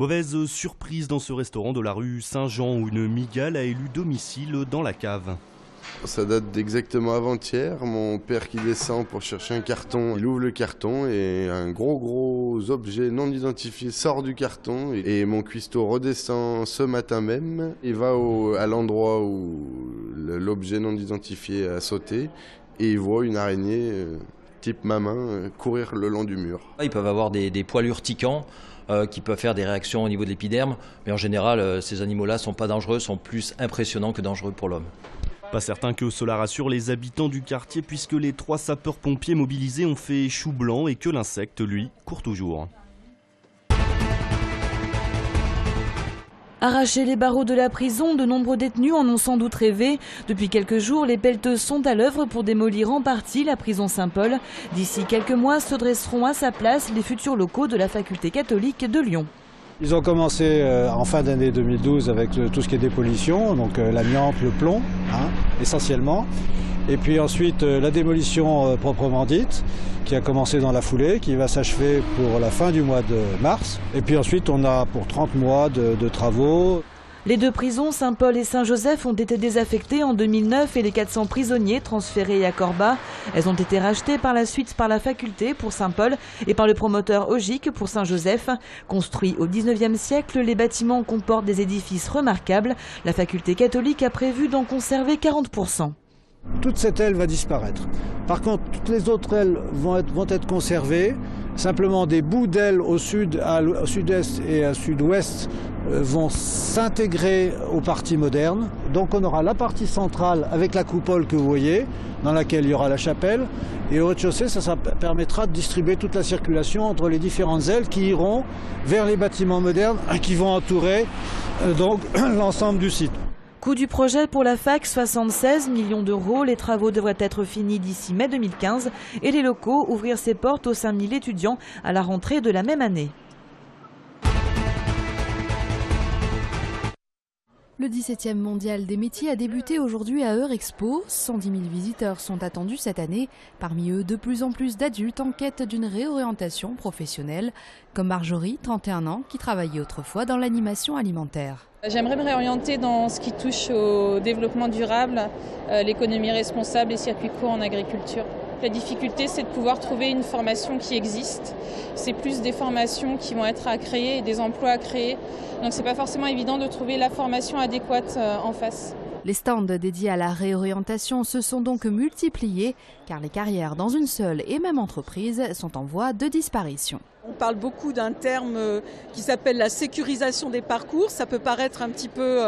Mauvaise surprise dans ce restaurant de la rue Saint-Jean où une migale a élu domicile dans la cave. Ça date d'exactement avant-hier. Mon père qui descend pour chercher un carton, il ouvre le carton et un gros objet non identifié sort du carton. Et mon cuistot redescend ce matin même. Il va à l'endroit où l'objet non identifié a sauté et il voit une araignée type mamin courir le long du mur. Ils peuvent avoir des poils urticants qui peuvent faire des réactions au niveau de l'épiderme. Mais en général, ces animaux-là ne sont pas dangereux, sont plus impressionnants que dangereux pour l'homme. Pas certain que cela rassure les habitants du quartier puisque les 3 sapeurs-pompiers mobilisés ont fait chou blanc et que l'insecte, lui, court toujours. Arracher les barreaux de la prison, de nombreux détenus en ont sans doute rêvé. Depuis quelques jours, les pelleteuses sont à l'œuvre pour démolir en partie la prison Saint-Paul. D'ici quelques mois se dresseront à sa place les futurs locaux de la faculté catholique de Lyon. Ils ont commencé en fin d'année 2012 avec tout ce qui est dépolition, donc l'amiante, le plomb, essentiellement. Et puis ensuite la démolition proprement dite, qui a commencé dans la foulée, qui va s'achever pour la fin du mois de mars. Et puis ensuite on a pour 30 mois de travaux. Les 2 prisons, Saint-Paul et Saint-Joseph, ont été désaffectées en 2009 et les 400 prisonniers transférés à Corba. Elles ont été rachetées par la suite par la faculté pour Saint-Paul et par le promoteur Ogic pour Saint-Joseph. Construits au 19e siècle, les bâtiments comportent des édifices remarquables. La faculté catholique a prévu d'en conserver 40%. Toute cette aile va disparaître. Par contre, toutes les autres ailes vont être conservées. Simplement, des bouts d'ailes au sud-est et au sud-ouest vont s'intégrer aux parties modernes. Donc on aura la partie centrale avec la coupole que vous voyez, dans laquelle il y aura la chapelle. Et au rez-de-chaussée, ça permettra de distribuer toute la circulation entre les différentes ailes qui iront vers les bâtiments modernes qui vont entourer donc l'ensemble du site. Coût du projet pour la fac, 76 millions d'euros. Les travaux devraient être finis d'ici mai 2015 et les locaux ouvrir ses portes aux 5000 étudiants à la rentrée de la même année. Le 17e mondial des métiers a débuté aujourd'hui à Eurexpo. 110 000 visiteurs sont attendus cette année. Parmi eux, de plus en plus d'adultes en quête d'une réorientation professionnelle, comme Marjorie, 31 ans, qui travaillait autrefois dans l'animation alimentaire. J'aimerais me réorienter dans ce qui touche au développement durable, l'économie responsable et circuits courts en agriculture. La difficulté, c'est de pouvoir trouver une formation qui existe. C'est plus des formations qui vont être à créer et des emplois à créer. Donc c'est pas forcément évident de trouver la formation adéquate en face. Les stands dédiés à la réorientation se sont donc multipliés, car les carrières dans une seule et même entreprise sont en voie de disparition. On parle beaucoup d'un terme qui s'appelle la sécurisation des parcours. Ça peut paraître un petit peu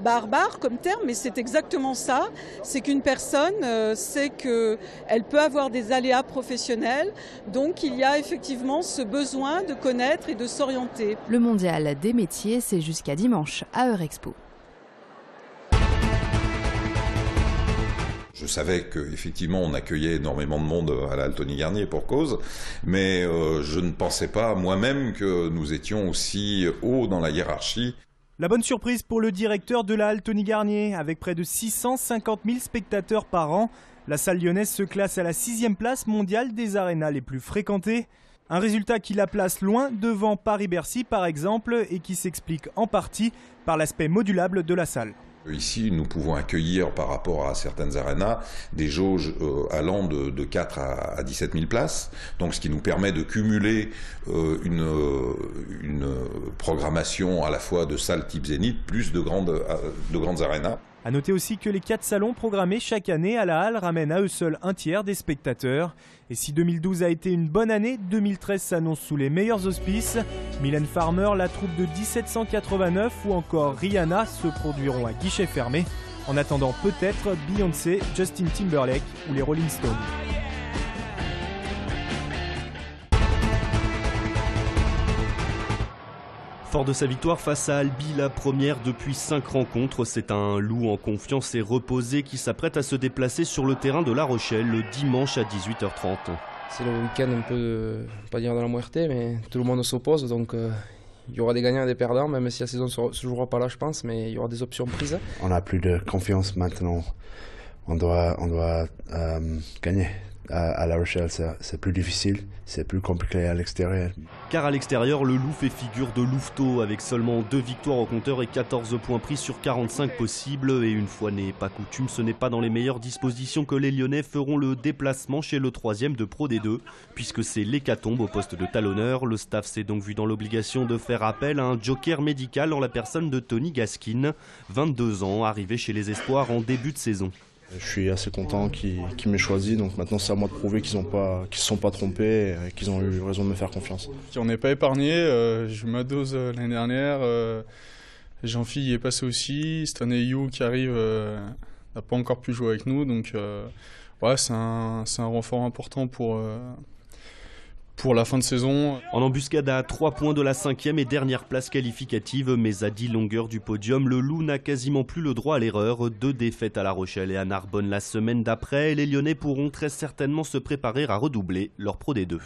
barbare comme terme, mais c'est exactement ça. C'est qu'une personne sait qu'elle peut avoir des aléas professionnels. Donc il y a effectivement ce besoin de connaître et de s'orienter. Le mondial des métiers, c'est jusqu'à dimanche à Eurexpo. Je savais qu'effectivement on accueillait énormément de monde à la Altony Garnier pour cause, mais je ne pensais pas moi-même que nous étions aussi haut dans la hiérarchie. La bonne surprise pour le directeur de la Altony Garnier, avec près de 650 000 spectateurs par an. La salle lyonnaise se classe à la 6e place mondiale des arénas les plus fréquentées. Un résultat qui la place loin devant Paris-Bercy par exemple et qui s'explique en partie par l'aspect modulable de la salle. Ici, nous pouvons accueillir par rapport à certaines arénas des jauges allant de 4 à 17 000 places, donc ce qui nous permet de cumuler une programmation à la fois de salles type Zénith plus de grandes arénas. A noter aussi que les 4 salons programmés chaque année à la Halle ramènent à eux seuls un tiers des spectateurs. Et si 2012 a été une bonne année, 2013 s'annonce sous les meilleurs auspices. Mylène Farmer, la troupe de 1789 ou encore Rihanna se produiront à guichet fermé. En attendant peut-être Beyoncé, Justin Timberlake ou les Rolling Stones. Fort de sa victoire face à Albi, la première depuis 5 rencontres, c'est un loup en confiance et reposé qui s'apprête à se déplacer sur le terrain de La Rochelle le dimanche à 18h30. C'est le week-end un peu, pas dire de la muerte, mais tout le monde s'oppose, donc il y aura des gagnants et des perdants, même si la saison ne se jouera pas là je pense, mais il y aura des options prises. On n'a plus de confiance maintenant, on doit gagner À La Rochelle, c'est plus difficile, c'est plus compliqué à l'extérieur. Car à l'extérieur, le Loup fait figure de louveteau avec seulement 2 victoires au compteur et 14 points pris sur 45 possibles. Et une fois n'est pas coutume, ce n'est pas dans les meilleures dispositions que les Lyonnais feront le déplacement chez le 3e de Pro D2, puisque c'est l'hécatombe au poste de talonneur. Le staff s'est donc vu dans l'obligation de faire appel à un joker médical en la personne de Tony Gaskin, 22 ans, arrivé chez les Espoirs en début de saison. Je suis assez content qu'ils m'aient choisi, donc maintenant c'est à moi de prouver qu'ils ne se sont pas trompés et qu'ils ont eu raison de me faire confiance. On n'est pas épargné, j'ai eu ma dose l'année dernière, Jean-Phil y est passé aussi, cette année You qui arrive n'a pas encore pu jouer avec nous, donc ouais, c'est un renfort important pour la fin de saison. En embuscade à 3 points de la 5e et dernière place qualificative, mais à 10 longueurs du podium, le Loup n'a quasiment plus le droit à l'erreur. 2 défaites à La Rochelle et à Narbonne la semaine d'après. Les Lyonnais pourront très certainement se préparer à redoubler leur Pro D2.